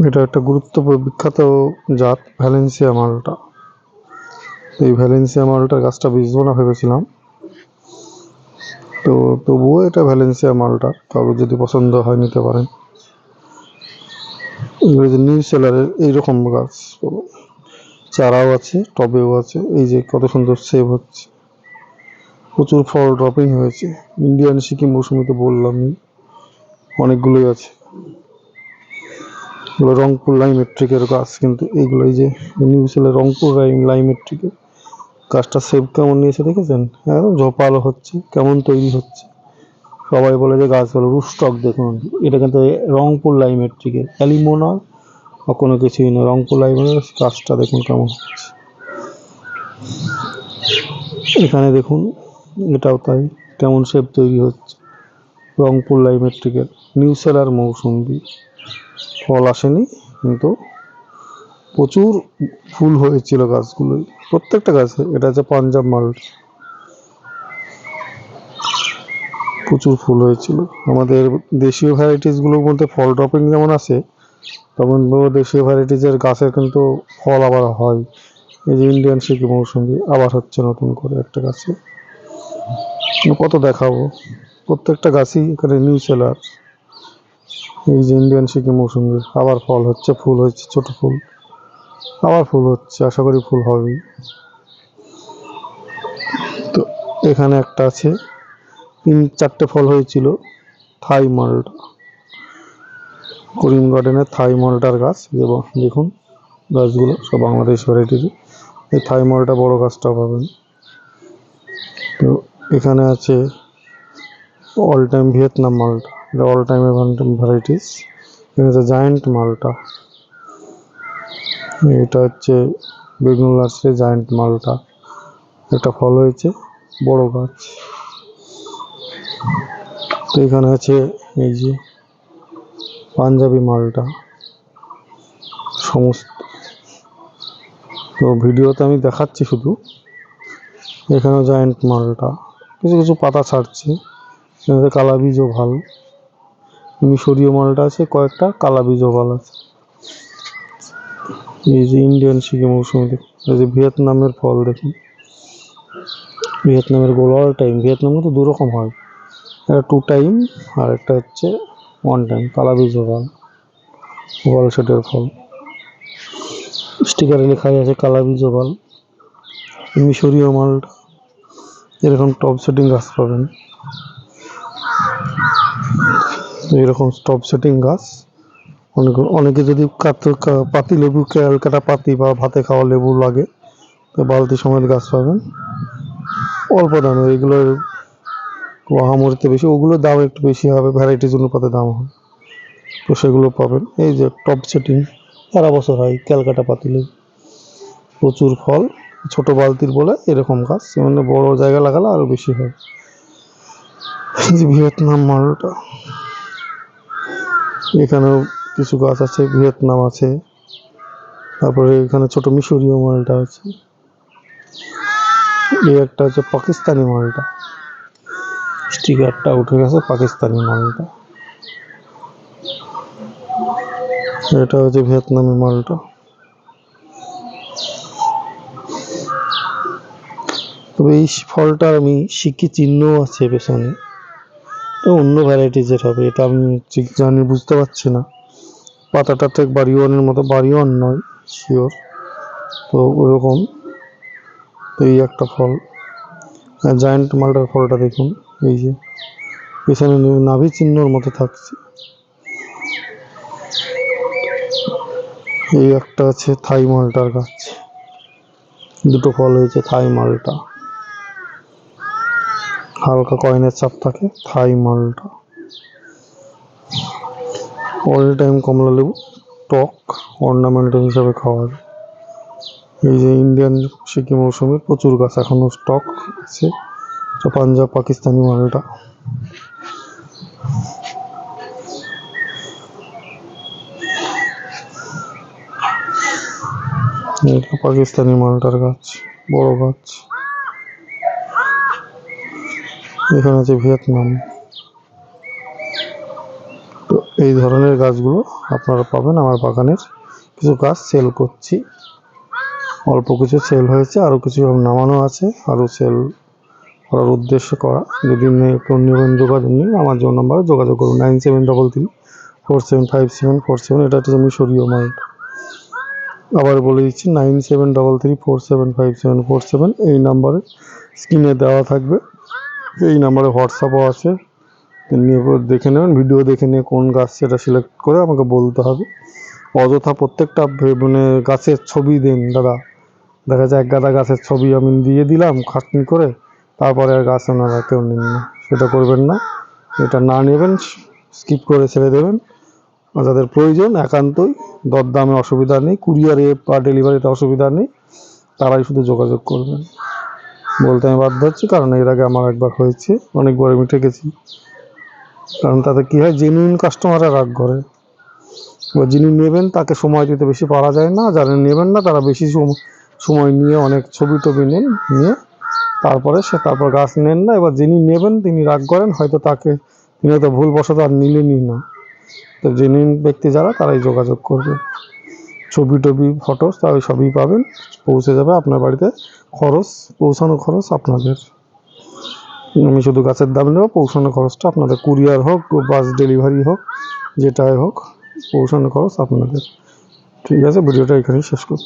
এটা একটা গুরুত্বপূর্ণ বিখ্যাত জাত ভ্যালেন্সিয়া মালটা। এই ভ্যালেন্সিয়া মালটার গাছটা বীজবো না ভেবেছিলাম, তো তবুও এটা ভ্যালেন্সিয়া মালটা, কারো যদি পছন্দ হয় নিতে পারেন। নিউ সেলারের এইরকম গাছ চারাও আছে, টবেও আছে। এই যে কত সুন্দর সেভ হচ্ছে, প্রচুর ফল ড্রপিং হয়েছে। ইন্ডিয়ান সিকিম মৌসুমিতে বললাম অনেকগুলোই আছে। রংপুর লাইমেট্রিকের গাছ, কিন্তু এইগুলো এই যে নিউ সেলার রংপুর লাইমেট্রিকের গাছটা সেভ কেমন নিয়েছে দেখেছেন? একদম ঝোপালো হচ্ছে, কেমন তৈরি হচ্ছে। সবাই বলে যে গাছ হলো রুস্টক, দেখুন এটা কিন্তু রংপুর লাইমেট্রিকের, অ্যালিমোনা বা কোনো কিছুই না, রংপুর লাইমের গাছটা দেখুন কেমন হচ্ছে। এখানে দেখুন এটাও তাই, কেমন শেপ তৈরি হচ্ছে। রংপুর লাইমেট্রিকের নিউ সেলার মৌসুম্বি, ফল আসেনি কিন্তু প্রচুর ফুল হয়েছিল গাছগুলোই, প্রত্যেকটা গাছে। এটা হচ্ছে পাঞ্জাব মালটা, প্রচুর ফুল হয়েছিল। আমাদের দেশীয় ভ্যারাইটিসগুলোর মধ্যে ফল ড্রপিং যেমন আছে, তেমন দেশীয় ভ্যারাইটিসের গাছের কিন্তু ফল আবার হয়। এই যে ইন্ডিয়ান সিকিম মৌসুমি আবার হচ্ছে নতুন করে একটা গাছে, কত দেখাবো। প্রত্যেকটা গাছই এখানে নিউ সেলার। এই যে ইন্ডিয়ান সিকিম মৌসুমি আবার ফল হচ্ছে, ফুল হচ্ছে, ছোট ফুল, আবার ফুল হচ্ছে, আশা করি ফুল হবেই। তো এখানে একটা আছে, 3-4টে ফল হয়েছিল, থাই মালটা, করিম গার্ডেনের থাই মালটার গাছ। এবং দেখুন গাছগুলো সব বাংলাদেশ ভ্যারাইটির। এই থাই মালটা বড় গাছটা পাবেন। তো এখানে আছে অল টাইম ভিয়েতনাম মালটা, এটা অল টাইম ভ্যারাইটিস। এখানে আছে জায়েন্ট মালটা, এটা হচ্ছে বেগুন নার্সারি জায়েন্ট মালটা। একটা ফল হয়েছে, বড় গাছ। তো এখানে আছে এই যে পাঞ্জাবি মালটা সমস্ত। তো ভিডিওতে আমি দেখাচ্ছি শুধু, এখানেও জায়েন্ট মালটা, কিছু কিছু পাতা ছাড়ছে। এখানে কালা বীজও ভালো, মিশরীয় মালটা আছে কয়েকটা, কালা বীজও ভালো আছে। এই যে ইন্ডিয়ান সিকিম মৌসুমি দেখুন, এই যে ভিয়েতনামের ফল দেখুন, ভিয়েতনামের গোল অল টাইম। ভিয়েতনামে তো 2 রকম হয়, একটা 2 টাইম আর একটা হচ্ছে 1 টাইম। কালা বীজও ভালো, গোল সেটের ফল, স্টিকারে লেখাই আছে কালা বীজও ভালো। মিশরীয় মালটা এরকম টপ সেটিং গাছ পাবেন, এরকম টপ সেটিং গাছ। অনেকে যদি পাতি লেবু, ক্যালকাটা পাতি বা ভাতে খাওয়া লেবু লাগে, তো বালতি সমেত গাছ পাবেন অল্প দামে। এগুলোর মহামরিতে বেশি, ওগুলোর দাম একটু বেশি হবে, ভ্যারাইটিস অনুপাতে দাম হবে, তো সেগুলো পাবেন। এই যে টপ সেটিং, সারা বছর হয় ক্যালকাটা পাতি লেবু, প্রচুর ফল, ছোট বালতির বলে এরকম গাছ, মানে বড় জায়গা লাগালে আরো বেশি হয়। ভিয়েতনাম মালটা, এখানেও কিছু গাছ আছে, ভিয়েতনাম আছে। তারপরে এখানে ছোট মিশরীয় মালটা আছে। এই একটা হচ্ছে পাকিস্তানি মালটা, স্টিকারটা উঠে গেছে, পাকিস্তানি মালটা। এটা হচ্ছে ভিয়েতনামি মালটা। তবে এই ফলটা আমি শিখি, চিহ্ন আছে পেছনে, তো অন্য ভ্যারাইটিজের হবে, এটা আমি ঠিক জানি, বুঝতে পারছি না। পাতাটা ঠিক বাড়িওয়ানের মতো, বাড়িওয়ান নয় শিওর, তো ওরকম। তো এই একটা ফল, জায়ান্ট মালটার ফলটা দেখুন, এই যে পেছনে নাভি চিহ্নর মতো থাকছে। এই একটা আছে থাই মালটার গাছ, 2টো ফল হয়েছে থাই মালটা, হালকা কয়েনের চাপ থাকে, থাই মালটা। অল টাইম কমলা লেবু, টক অর্নামেন্টাল হিসাবে খাওয়া যায়। এই যে ইন্ডিয়ান সিকিম মৌসুমের প্রচুর গাছ এখনো স্টক আছে, পাঞ্জাব পাকিস্তানি মালটা। এটা পাকিস্তানি মালটার গাছ, বড় গাছ। এখানে আছে ভিয়েতনাম। তো এই ধরনের গাছগুলো আপনারা পাবেন আমার বাগানের। কিছু গাছ সেল করছি, অল্প কিছু সেল হয়েছে, আরও কিছু নামানো আছে, আরও সেল করার উদ্দেশ্যে করা। যদি কেউ নেবেন যোগাযোগ নিন, আমার জন্য নাম্বারে যোগাযোগ করুন 9733475747। এটা হচ্ছে মিশরীয় মাল। আবার বলে দিচ্ছি 9733475747। এই নাম্বারে স্ক্রিনে দেওয়া থাকবে। এই নাম্বারে হোয়াটসঅ্যাপও আছে, নিয়ে দেখে নেবেন, ভিডিও দেখে নিয়ে কোন গাছ সেটা সিলেক্ট করে আমাকে বলতে হবে। অযথা প্রত্যেকটা মানে গাছের ছবি দিন দাদা, দেখা যায় এক গাদা গাছের ছবি আমি দিয়ে দিলাম খাটনি করে, তারপরে আর গাছ ওনারা কেউ নেন না। সেটা করবেন না, এটা না নেবেন, স্কিপ করে ছেড়ে দেবেন। আর যাদের প্রয়োজন একান্তই, দরদামে অসুবিধা নেই, কুরিয়ারে বা ডেলিভারিতে অসুবিধা নেই, তারাই শুধু যোগাযোগ করবেন। বলতে আমি বাধ্য হচ্ছি, কারণ এর আগে আমার একবার হয়েছে, অনেকবার আমি ঠকেছি। কারণ তাতে কী হয়, জেনুইন কাস্টমাররা রাগ করে। এবার যিনি নেবেন তাকে সময় দিতে বেশি পারা যায় না, যারা নেবেন না তারা বেশি সময় নিয়ে অনেক ছবি টবি নেন, নিয়ে তারপর গাছ নেন না। এবার যিনি নেবেন তিনি রাগ করেন, হয়তো তিনি হয়তো ভুলবশত আর নিলেনই না। তো জেনুইন ব্যক্তি যারা, তারাই যোগাযোগ করবে। ছবি টবি ফটো তাই সবই পাবেন, পৌঁছে যাবে আপনার বাড়িতে। পৌঁছানো খরচ আপনাদের। আমি শুধু গাছের দাম নেব, পৌঁছানো খরচটা আপনাদের। কুরিয়ার হোক, বাস ডেলিভারি হোক, যেটাই হোক, পৌঁছানো খরচ আপনাদের। ঠিক আছে, ভিডিওটা এখানেই শেষ করছি।